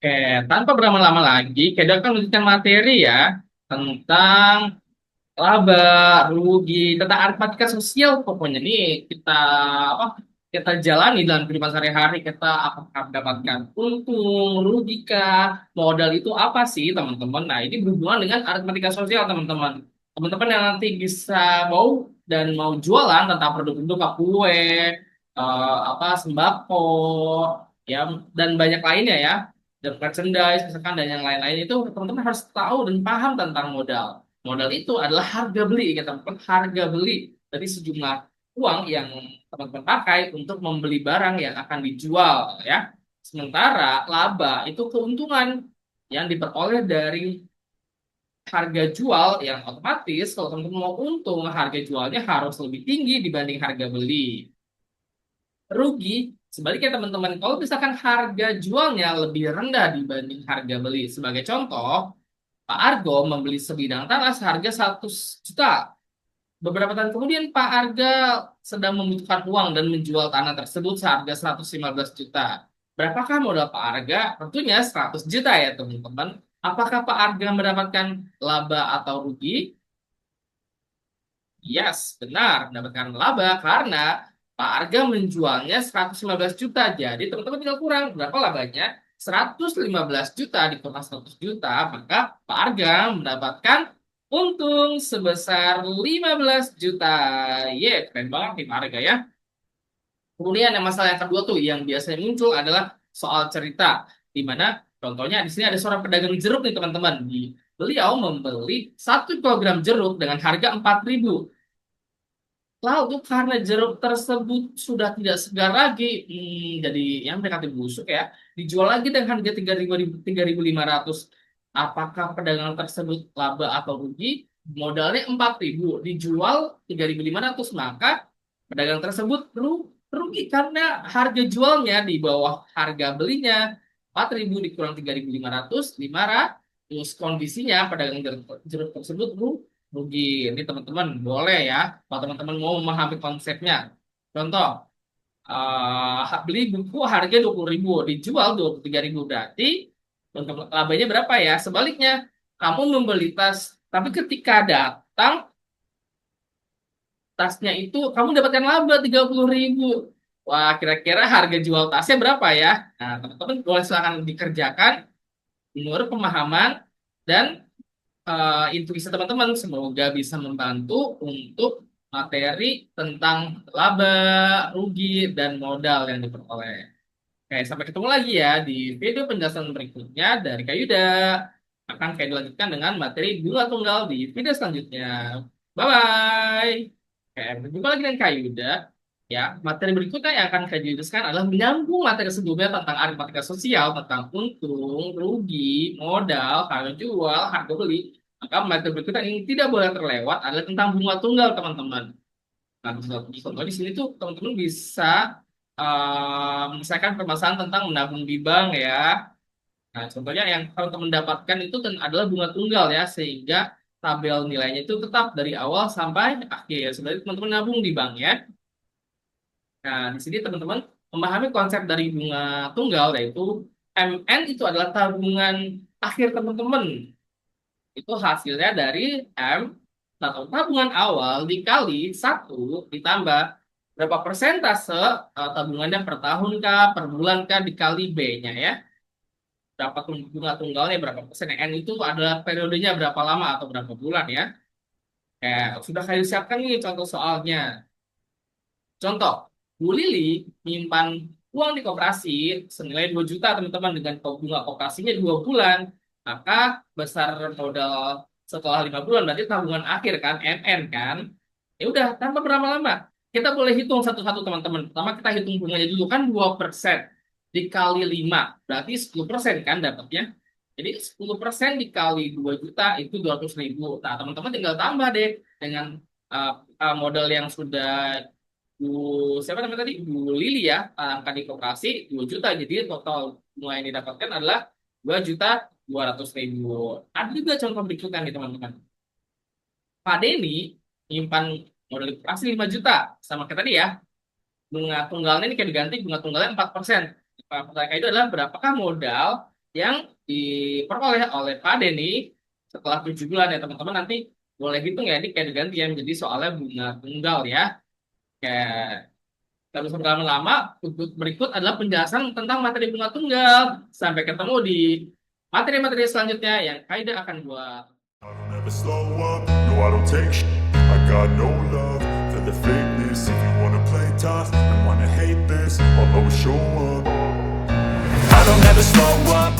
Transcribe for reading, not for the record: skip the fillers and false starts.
Oke, tanpa berlama-lama lagi, kita akan melanjutkan materi ya tentang laba, rugi, tentang aritmatika sosial pokoknya nih kita apa kita jalani dalam kehidupan sehari-hari. Kita apakah mendapatkan untung, rugi kah, modal itu apa sih teman-teman? Nah, ini berhubungan dengan aritmatika sosial teman-teman. Teman-teman yang nanti bisa mau dan mau jualan tentang produk-produk kayak kue, sembako, ya dan banyak lainnya ya, dan merchandise misalkan dan yang lain-lain itu teman-teman harus tahu dan paham tentang modal. Modal itu adalah harga beli, kita teman harga beli dari sejumlah uang yang teman-teman pakai untuk membeli barang yang akan dijual ya. Sementara laba itu keuntungan yang diperoleh dari harga jual yang otomatis kalau teman-teman mau untung harga jualnya harus lebih tinggi dibanding harga beli. Rugi sebaliknya teman-teman, kalau misalkan harga jualnya lebih rendah dibanding harga beli. Sebagai contoh, Pak Argo membeli sebidang tanah seharga 100 juta. Beberapa tahun kemudian Pak Arga sedang membutuhkan uang dan menjual tanah tersebut seharga 115 juta. Berapakah modal Pak Arga? Tentunya 100 juta ya teman-teman. Apakah Pak Arga mendapatkan laba atau rugi? Yes, benar mendapatkan laba karena Pak Arga menjualnya 115 juta. Jadi teman-teman tinggal kurang berapa labanya? 115 juta dikurang 100 juta, maka Pak Arga mendapatkan untung sebesar 15 juta. Ye, keren banget nih Pak Arga ya. Kemudian yang masalah yang kedua tuh yang biasanya muncul adalah soal cerita, di mana contohnya di sini ada seorang pedagang jeruk nih teman-teman. Beliau membeli 1 kilogram jeruk dengan harga 4.000. Lalu karena jeruk tersebut sudah tidak segar lagi, jadi yang mendekati busuk ya, dijual lagi dengan harga 3.500. Apakah pedagang tersebut laba atau rugi? Modalnya 4.000, dijual 3.500, maka pedagang tersebut rugi karena harga jualnya di bawah harga belinya. 4.000 dikurang 3.500, 500. Kondisinya pedagang jeruk tersebut rugi. Ini teman-teman boleh ya, kalau teman-teman mau memahami konsepnya. Contoh, beli buku harga 20.000, dijual 23.000, berarti untuk labanya berapa ya? Sebaliknya, kamu membeli tas, tapi ketika datang tasnya itu kamu dapatkan laba 30.000. Wah, kira-kira harga jual tasnya berapa ya? Nah, teman-teman boleh silakan dikerjakan menurut pemahaman dan intuisi teman-teman. Semoga bisa membantu untuk materi tentang laba, rugi, dan modal yang diperoleh. Oke, sampai ketemu lagi ya di video penjelasan berikutnya dari Kayuda. Akan kayak dilanjutkan dengan materi bunga tunggal di video selanjutnya. Bye-bye. Oke, berjumpa lagi dengan Kayuda. Ya, materi berikutnya yang akan Kak jelaskan adalah menyambung materi sebelumnya tentang aritmatika sosial, tentang untung, rugi, modal, harga jual, harga beli. Maka materi berikutnya yang tidak boleh terlewat adalah tentang bunga tunggal, teman-teman. Nah, contoh di sini tuh teman-teman bisa menyelesaikan permasalahan tentang menabung di bank ya. Nah, contohnya yang teman-teman dapatkan itu kan adalah bunga tunggal ya, sehingga tabel nilainya itu tetap dari awal sampai akhir. Sebenarnya teman-teman nabung di bank ya. Nah, di sini teman-teman memahami konsep dari bunga tunggal, yaitu MN itu adalah tabungan akhir teman-teman. Itu hasilnya dari M atau tabungan awal dikali 1 ditambah berapa persentase tabungannya per tahun kah, per bulan kah, dikali B-nya ya. Berapa bunga tunggalnya, berapa persen. N itu adalah periodenya berapa lama atau berapa bulan ya. Sudah kayak siapkan nih contoh soalnya. Contoh, Bu Lili menyimpan uang di koperasi senilai 2 juta teman-teman dengan bunga koperasinya 2 bulan. Maka besar modal setelah 5 bulan berarti tabungan akhir kan, MN kan. Ya udah, tanpa berlama-lama. Kita boleh hitung satu-satu teman-teman. Pertama kita hitung bunganya dulu kan 2% dikali 5 berarti 10% kan dapatnya. Jadi 10% dikali 2 juta itu 200.000. Nah, teman-teman tinggal tambah deh dengan modal yang sudah Bu siapa namanya tadi? Bu Lili ya, angka di koperasi 2 juta. Jadi total bunga yang didapatkan adalah 2.200.000. Ada juga contoh berikutnya nih teman-teman. Pak Denny nyimpan modal di koperasi 5 juta. Sama kayak tadi ya. Bunga tunggalnya ini kayak diganti bunga tunggalnya 4%. Pertanyaan itu adalah berapakah modal yang diperoleh oleh Pak Denny setelah 7 bulan ya teman-teman. Nanti boleh hitung ya, ini kayak diganti ya menjadi soalnya bunga tunggal ya. Kayak terus berlama-lama, berikut adalah penjelasan tentang materi bunga tunggal. Sampai ketemu di materi-materi selanjutnya yang Kaida akan buat. I don't ever slow up, no I don't take sh**. I got no love for the fakeness. If you wanna play tough and wanna hate this, I'll always show up. I don't ever slow up,